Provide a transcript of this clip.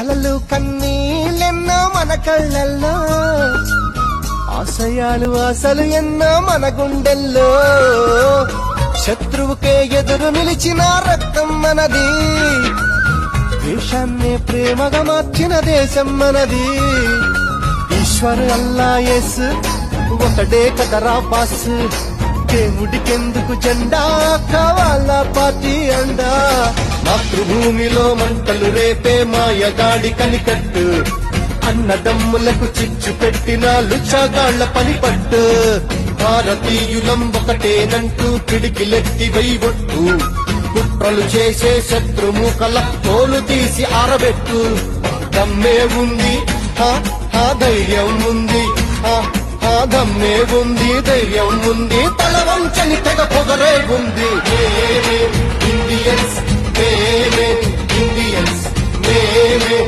కలలు కన్నీళ్ళెన్నో మన కళ్ళల్లో, ఆశయాలు ఆశలు ఎన్నో మన గుండెల్లో. శత్రువుకే ఎదురు నిలిచిన రక్తం మనది, దేశాన్నే ప్రేమగా మార్చిన దేశం మనది. ఈశ్వర్ అల్లా యేసు ఒకటే కదరా బాస్, దేవుడికెందుకు జెండా కావాలా పార్టీ అండా. మాతృభూమిలో మంటలు రేపే మాయగాడి కనికట్టు, అన్నదమ్ములకు చిచ్చు పెట్టిన లుచ్చగాళ్ల పనిపట్టు. భారతీయులం ఒకటేనంటూ పిడికిలెత్తి వైవొట్టు, కుట్రలు చేసే శత్రుముఖల తోలు తీసి ఆరబెట్టు. దమ్మే ఉంది ధైర్యం ఉంది, దమ్మే ఉంది ధైర్యం ఉంది, తల వంచని తెగ పొగరే ఉంది. ఇండియన్స్ మేమే, ఇండియన్స్ మేమే.